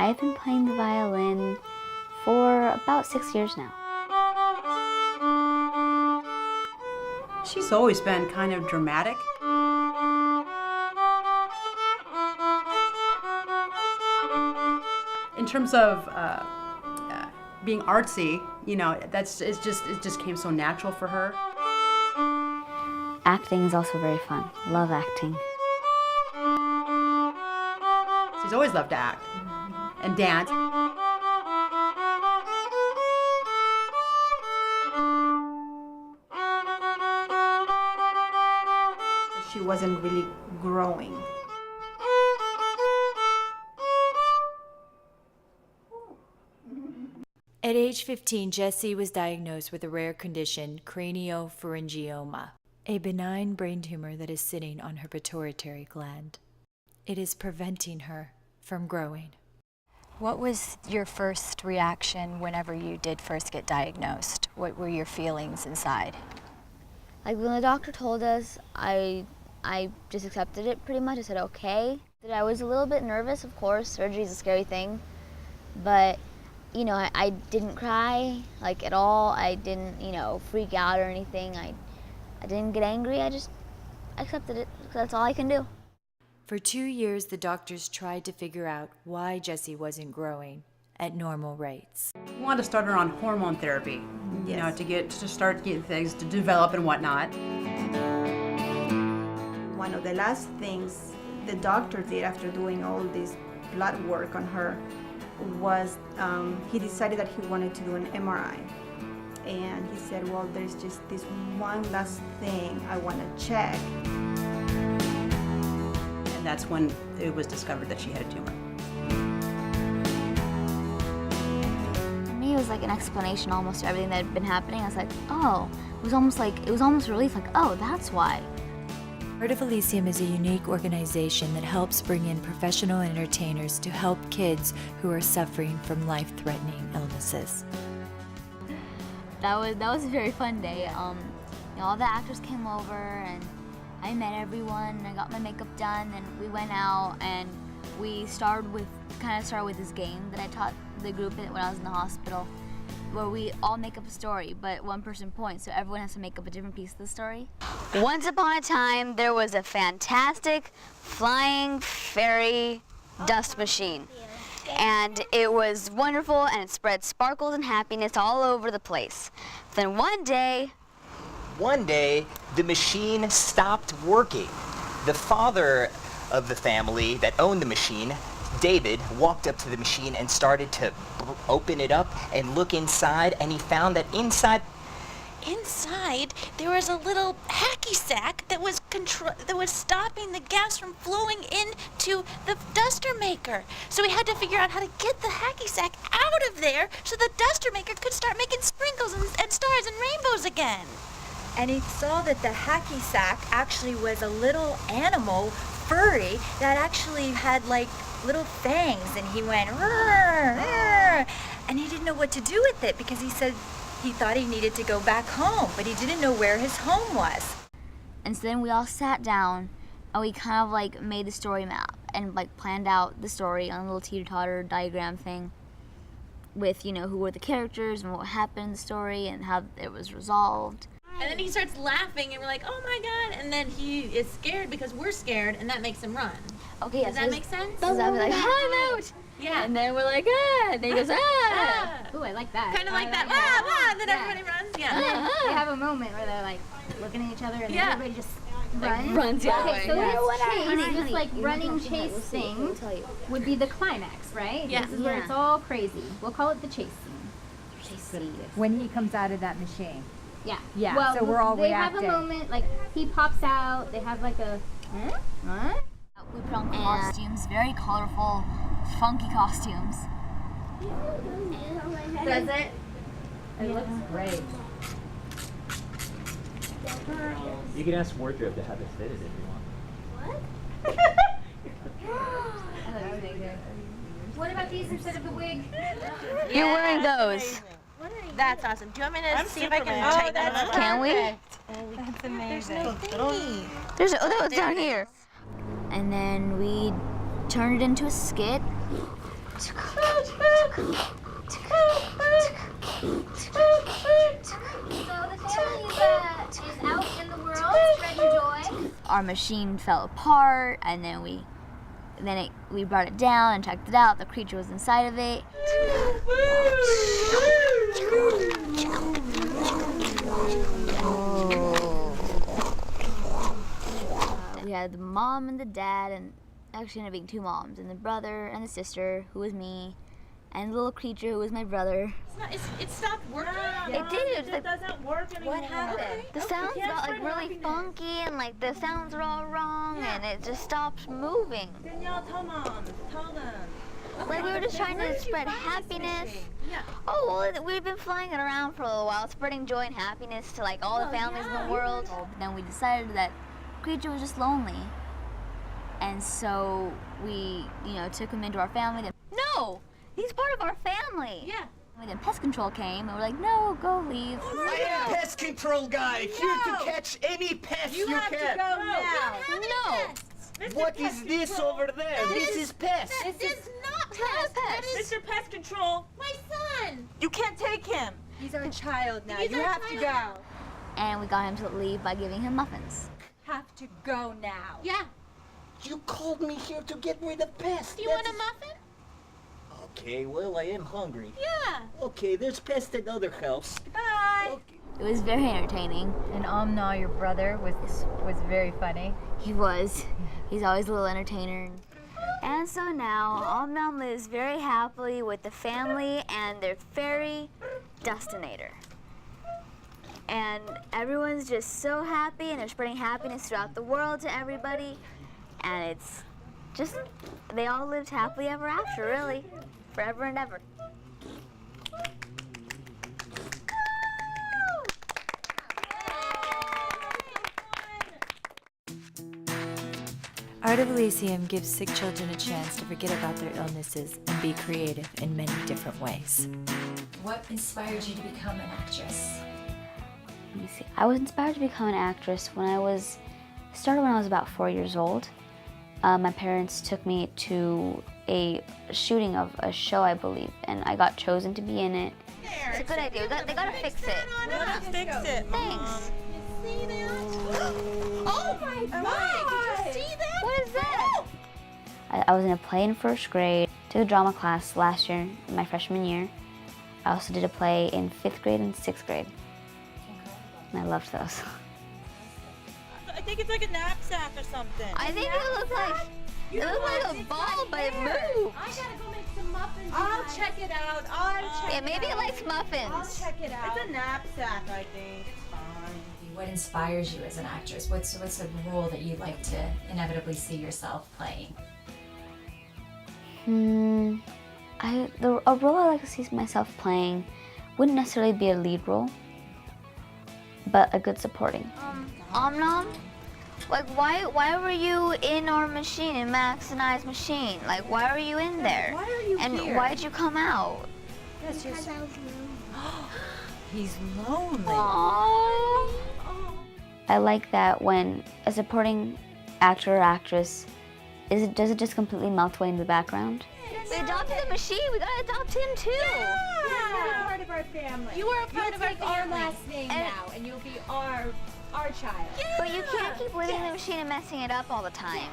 I've been playing the violin for about 6 years now. She's always been kind of dramatic. In terms of being artsy, you know, it just came so natural for her. Acting is also very fun. Love acting. She's always loved to act and dance. She wasn't really growing. At age 15, Jessie was diagnosed with a rare condition, craniopharyngioma, a benign brain tumor that is sitting on her pituitary gland. It is preventing her from growing. What was your first reaction whenever you did first get diagnosed? What were your feelings inside? Like when the doctor told us, I just accepted it pretty much. I said, okay. I was a little bit nervous, of course. Surgery is a scary thing. But, you know, I didn't cry, like, at all. I didn't, you know, freak out or anything. I didn't get angry. I just accepted it. That's all I can do. For 2 years, the doctors tried to figure out why Jessie wasn't growing at normal rates. We wanted to start her on hormone therapy, you know, to start getting things to develop and whatnot. One of the last things the doctor did after doing all this blood work on her was he decided that he wanted to do an MRI. And he said, well, there's just this one last thing I want to check. And that's when it was discovered that she had a tumor. For me, it was like an explanation almost to everything that had been happening. I was like, oh, it was almost relief, like, oh, that's why. Part of Elysium is a unique organization that helps bring in professional entertainers to help kids who are suffering from life-threatening illnesses. That was a very fun day. You know, all the actors came over and I met everyone and I got my makeup done and we went out and we started with this game that I taught the group when I was in the hospital, where we all make up a story, but one person points, so everyone has to make up a different piece of the story. Once upon a time, there was a fantastic flying fairy dust machine. And it was wonderful, and it spread sparkles and happiness all over the place. Then one day, the machine stopped working. The father of the family that owned the machine, David, walked up to the machine and started to open it up and look inside, and he found that inside there was a little hacky sack that was stopping the gas from flowing into the duster maker. So we had to figure out how to get the hacky sack out of there so the duster maker could start making sprinkles and stars and rainbows again. And he saw that the hacky sack actually was a little animal, furry, that actually had like little fangs, and he went, "Rrr, rrr," and he didn't know what to do with it because he said he thought he needed to go back home, but he didn't know where his home was. and so then we all sat down and we kind of like made the story map and like planned out the story on a little teeter-totter diagram thing with, you know, who were the characters and what happened in the story and how it was resolved. And then he starts laughing and we're like, oh my God. And then he is scared because we're scared and that makes him run. Okay, Does that make sense? Does that be like, I'm out? Yeah. And then we're like, ah, and then he goes, ah. Ooh, I like that. Kind of like that, wah, wah, and then everybody runs. Yeah. And then they have a moment where they're like looking at each other and then everybody just Runs, yeah. Okay, so this chase, this like You running have to chase we'll see, thing we'll tell you. would be the climax, right? Yeah. This is where Yeah. it's all crazy. We'll call it the chase scene. When he comes out of that machine. Yeah. Yeah, Well, so we're all they reacting. have a moment, like he pops out, they have like a, huh? We put on costumes, very colorful, funky costumes. Does it? It looks great. You can ask wardrobe to have it fitted if you want. What about these instead of the wig? You're wearing those. That's awesome. Do you want me to see if I can tighten that up? Can we? That's amazing. There's no thingy. That was down here. And then we turned it into a skit. That is out in the world spreading joy. Our machine fell apart, and then we brought it down and checked it out. The creature was inside of it. We had the mom and the dad, and actually ended up being two moms, and the brother and the sister, who was me, and the little creature, who was my brother. It stopped working? It did. It doesn't work anymore. What happened? The sounds got like really funky, and like the sounds were all wrong, and it just stopped moving. Danielle, tell Mom. Tell them. Like we were just trying to spread happiness. Yeah. Oh, well, we've been flying it around for a little while, spreading joy and happiness to like all the families in the world. But then we decided that the creature was just lonely, and so we, took him into our family. No, he's part of our family. Yeah. And then pest control came, and we're like, no, go leave. I am pest control guy, here to catch any pest you have can. to go now. No. What is this over there? This is pest. That is not pest. Mr. Pest Control. My son. You can't take him. He's our child now. He's You our have to child. go. And we got him to leave by giving him muffins. Have to go now. Yeah. You called me here to get rid of pests. Do you want a muffin? Okay, well, I am hungry. Yeah. Okay, there's pests at other house. Bye. Okay. It was very entertaining. And Amna, your brother, was very funny. He was. He's always a little entertainer. And so now, Amna lives very happily with the family and their fairy dustinator. And everyone's just so happy, and they're spreading happiness throughout the world to everybody. And it's just, they all lived happily ever after, really. Forever and ever. Art of Elysium gives sick children a chance to forget about their illnesses and be creative in many different ways. What inspired you to become an actress? Let me see. I was inspired to become an actress when I was about 4 years old. My parents took me to a shooting of a show, I believe, and I got chosen to be in it. It's a good idea. They gotta fix it. Let's fix it. Thanks. See that? Oh my God! Did you see that? What is that? I was in a play in first grade, took a drama class last year, my freshman year. I also did a play in 5th grade and 6th grade. And I loved those. I think it's like a knapsack or something. I think it looked like a ball, but it moved. I gotta go make some muffins. I'll check it out. Yeah, maybe it likes muffins. I'll check it out. It's a knapsack, I think. It's fine. What inspires you as an actress? What's a role that you'd like to inevitably see yourself playing? A role I like to see myself playing wouldn't necessarily be a lead role, but a good supporting. Omnom, like why were you in our machine, in Max and I's machine? Like why were you in there? Why are you and here? why'd you come out? Because I was lonely. He's lonely. Aww. I like that when a supporting actor or actress does it just completely melt away in the background. We adopted the machine. We gotta adopt him too. You're part of our family. You are a part of our You'll take our family. last name now, and you'll be our child. But you can't keep living in the machine and messing it up all the time.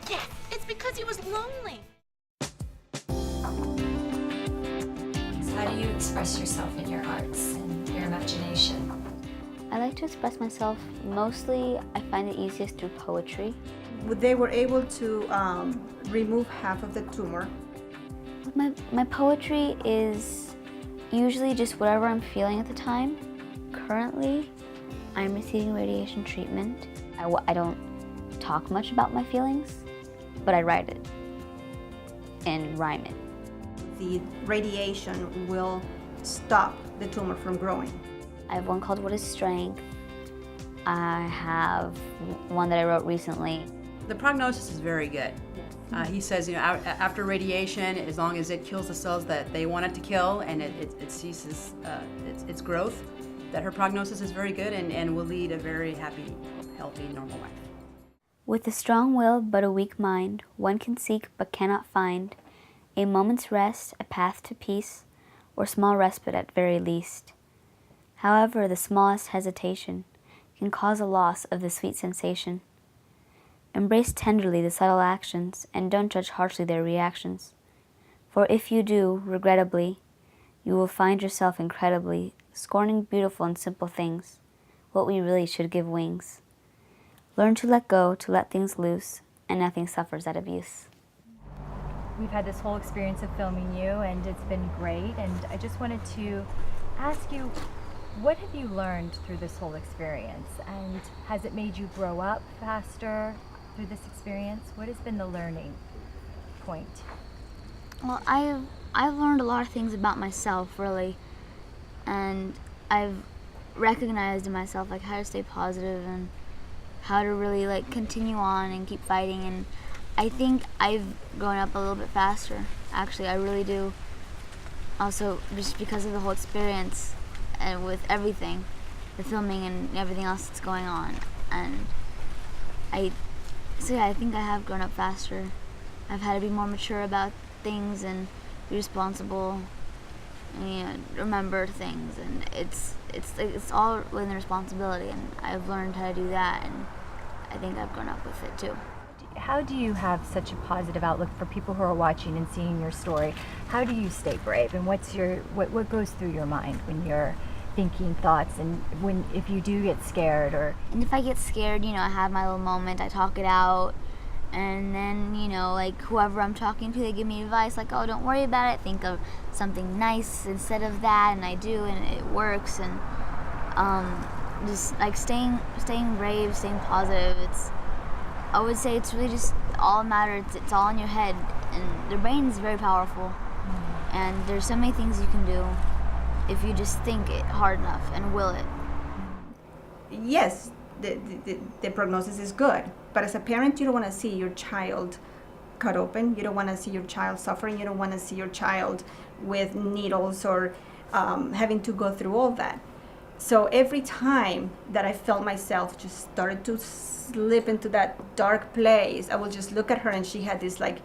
Yes, it's because he was lonely. So how do you express yourself in your arts and your imagination? I like to express myself mostly, I find it easiest through poetry. They were able to remove half of the tumor. My poetry is usually just whatever I'm feeling at the time. Currently, I'm receiving radiation treatment. I don't talk much about my feelings, but I write it and rhyme it. The radiation will stop the tumor from growing. I have one called What is Strength. I have one that I wrote recently. The prognosis is very good. He says, after radiation, as long as it kills the cells that they want it to kill and it ceases its growth, that her prognosis is very good and will lead a very happy, healthy, normal life. With a strong will but a weak mind, one can seek but cannot find A moment's rest, a path to peace, or small respite at very least. However, the smallest hesitation can cause a loss of the sweet sensation. Embrace tenderly the subtle actions, and don't judge harshly their reactions. For if you do, regrettably, you will find yourself incredibly scorning beautiful and simple things, what we really should give wings. Learn to let go, to let things loose, and nothing suffers at abuse. We've had this whole experience of filming you, and it's been great. And I just wanted to ask you, what have you learned through this whole experience? And has it made you grow up faster through this experience? What has been the learning point? Well, I've learned a lot of things about myself, really, and I've recognized in myself like how to stay positive and how to really like continue on and keep fighting. And I think I've grown up a little bit faster. Actually, I really do. Also, just because of the whole experience and with everything, the filming and everything else that's going on, and I think I have grown up faster. I've had to be more mature about things and be responsible and remember things, and it's all within the responsibility, and I've learned how to do that, and I think I've grown up with it too. How do you have such a positive outlook for people who are watching and seeing your story? How do you stay brave, and what goes through your mind when you're thinking thoughts, and if you do get scared? And if I get scared, I have my little moment, I talk it out, and then like whoever I'm talking to, they give me advice like, oh, don't worry about it, think of something nice instead of that, and I do, and it works. And just like staying brave, staying positive, I would say it's really just all matters. It's all in your head, and the brain is very powerful, and there's so many things you can do if you just think it hard enough and will it. Yes, the prognosis is good, but as a parent, you don't want to see your child cut open. You don't want to see your child suffering. You don't want to see your child with needles or having to go through all that. So every time that I felt myself just started to slip into that dark place, I would just look at her, and she had this like,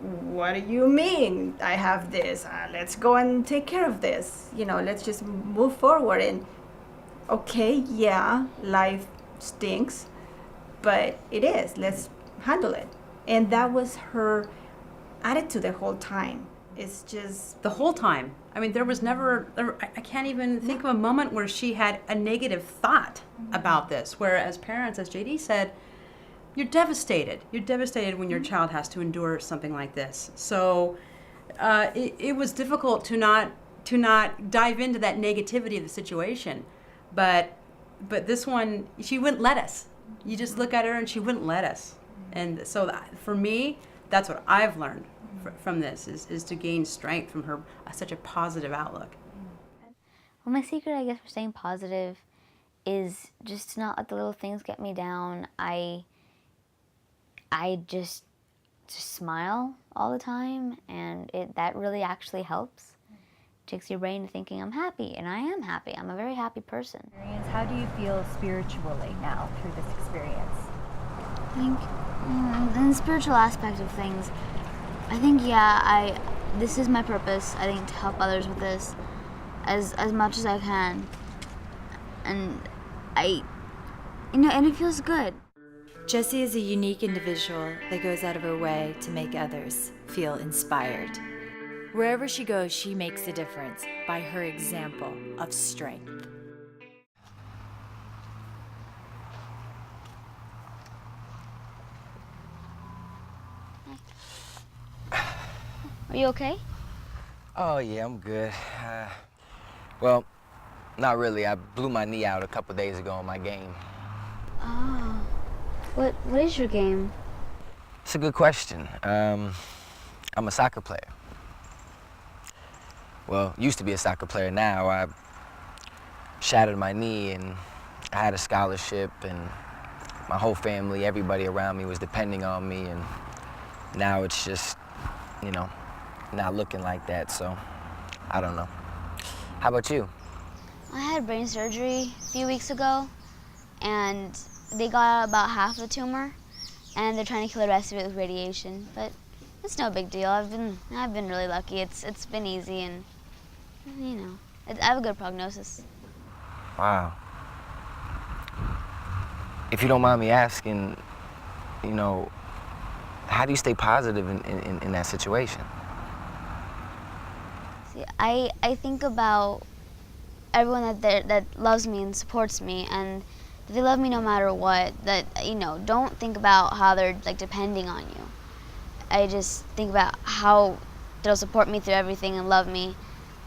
what do you mean I have this? Let's go and take care of this. Let's just move forward. And okay, yeah, life stinks, but it is. Let's handle it. And that was her attitude the whole time. It's just The whole time. I mean, there was never, I can't even think of a moment where she had a negative thought about this. Where as parents, as JD said, you're devastated. You're devastated when your child has to endure something like this. So it was difficult to not dive into that negativity of the situation. But this one, she wouldn't let us. You just look at her and she wouldn't let us. And so for me, that's what I've learned from this is to gain strength from her such a positive outlook. Well, my secret, I guess, for staying positive is just to not let the little things get me down. I just smile all the time, and that really actually helps. It takes your brain to thinking I'm happy, and I am happy. I'm a very happy person. How do you feel spiritually now through this experience? I think in the spiritual aspect of things, I think, this is my purpose, I think, to help others with this as much as I can. And and it feels good. Jessie is a unique individual that goes out of her way to make others feel inspired. Wherever she goes, she makes a difference by her example of strength. Are you okay? Oh, yeah, I'm good. Well, not really. I blew my knee out a couple days ago in my game. Oh. What is your game? It's a good question. I'm a soccer player. Well, used to be a soccer player. Now I shattered my knee, and I had a scholarship, and my whole family, everybody around me was depending on me, and now it's just, not looking like that, so I don't know. How about you? I had brain surgery a few weeks ago, and they got out about half the tumor, and they're trying to kill the rest of it with radiation. But It's no big deal. I've been really lucky. It's been easy, and you know, I have a good prognosis. Wow. If you don't mind me asking, you know, how do you stay positive in that situation? See, I think about everyone that loves me and supports me, and they love me no matter what. That, you know, don't think about how they're like depending on you. I just think about how they'll support me through everything and love me,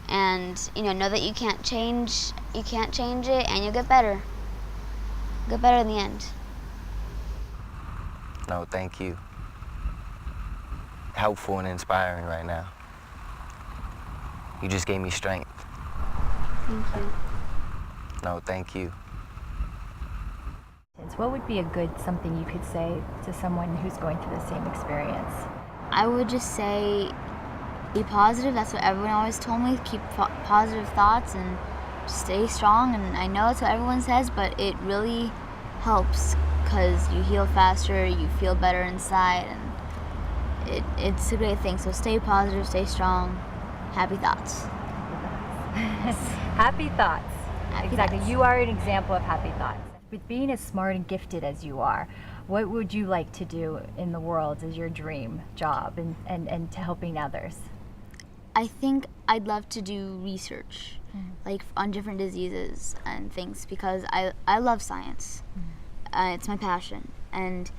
and you know that you can't change it, and you'll get better. Get better in the end. No, thank you. Helpful and inspiring right now. You just gave me strength. Thank you. No, thank you. What would be a good something you could say to someone who's going through the same experience? I would just say, be positive. That's what everyone always told me. Keep positive thoughts and stay strong. And I know that's what everyone says, but it really helps because you heal faster, you feel better inside, and it's a great thing. So stay positive, stay strong. Happy thoughts. Happy thoughts. Happy Exactly. thoughts. You are an example of happy thoughts. With being as smart and gifted as you are, what would you like to do in the world as your dream job and to helping others? I think I'd love to do research, like on different diseases and things, because I love science. It's my passion, and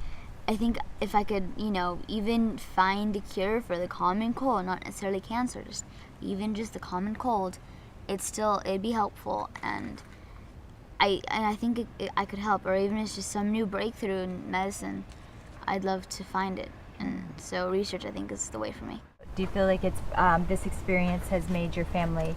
I think if I could, you know, even find a cure for the common cold, not necessarily cancer, just the common cold, it'd be helpful, and I think I could help, or even if it's just some new breakthrough in medicine, I'd love to find it. And so research, I think, is the way for me. Do you feel like it's this experience has made your family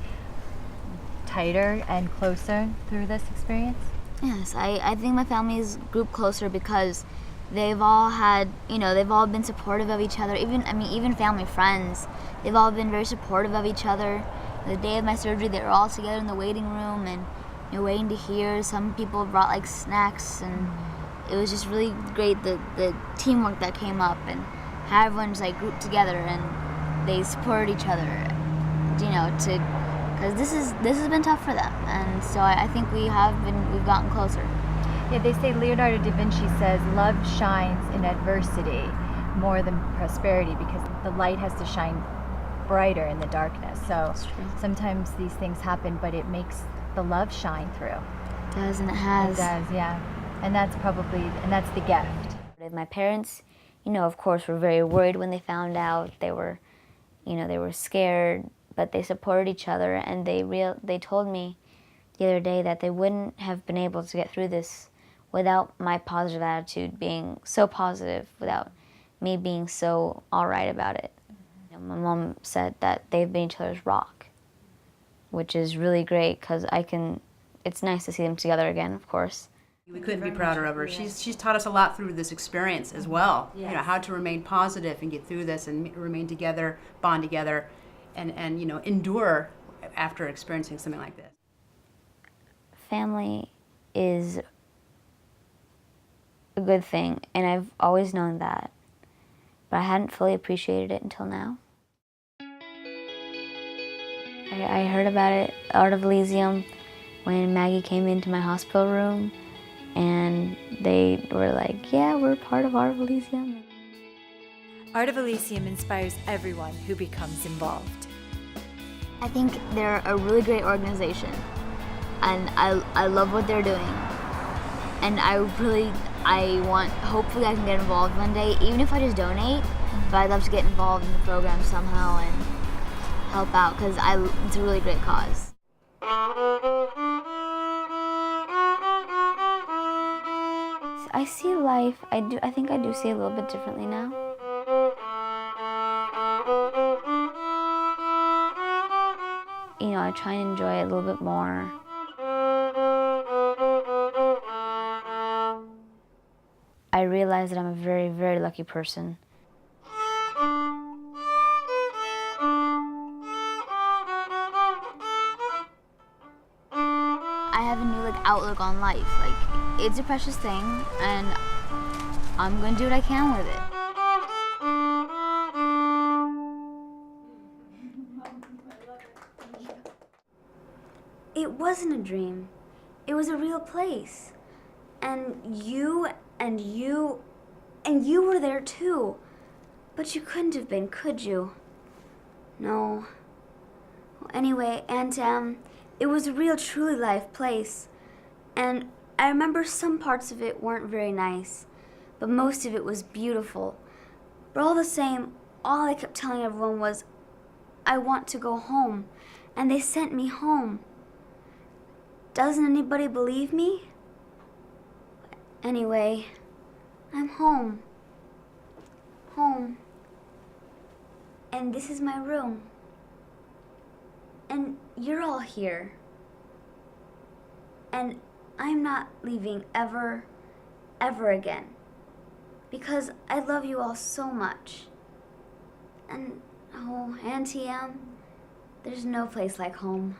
tighter and closer through this experience? Yes, I think my family's grouped closer because they've all had, you know, they've all been supportive of each other. Even family friends, they've all been very supportive of each other. The day of my surgery, they were all together in the waiting room and, you know, waiting to hear. Some people brought like snacks, and it was just really great, the teamwork that came up, and how everyone's like grouped together and they supported each other, you know, because this has been tough for them, and so I think we've gotten closer. Yeah, they say Leonardo da Vinci says love shines in adversity more than prosperity because the light has to shine brighter in the darkness. So sometimes these things happen, but it makes the love shine through. It does, and it has. It does, yeah. And that's the gift. My parents, you know, of course, were very worried when they found out. They were scared, but they supported each other, and they told me the other day that they wouldn't have been able to get through this without my positive attitude being so positive, without me being so all right about it. You know, my mom said that they've been each other's rock, which is really great because it's nice to see them together again, of course. We couldn't be prouder of her. She's taught us a lot through this experience as well. Yes. You know, how to remain positive and get through this and remain together, bond together, and you know, endure after experiencing something like this. Family is a good thing, and I've always known that, but I hadn't fully appreciated it until now. I heard about it, Art of Elysium, when Maggie came into my hospital room, and they were like, yeah, we're part of Art of Elysium. Art of Elysium inspires everyone who becomes involved. I think they're a really great organization, and I love what they're doing. And hopefully I can get involved one day, even if I just donate, but I'd love to get involved in the program somehow and help out, because it's a really great cause. I see life, I think I do see it a little bit differently now. You know, I try and enjoy it a little bit more. I realize that I'm a very, very lucky person. I have a new outlook on life. It's a precious thing, and I'm gonna do what I can with it. It wasn't a dream. It was a real place. And you were there too. But you couldn't have been, could you? No. Well, anyway, and it was a real, truly life place. And I remember some parts of it weren't very nice, but most of it was beautiful. But all the same, all I kept telling everyone was, I want to go home. And they sent me home. Doesn't anybody believe me? Anyway, I'm home. Home. And this is my room. And you're all here. And I'm not leaving ever, ever again. Because I love you all so much. And, oh, Auntie Em, there's no place like home.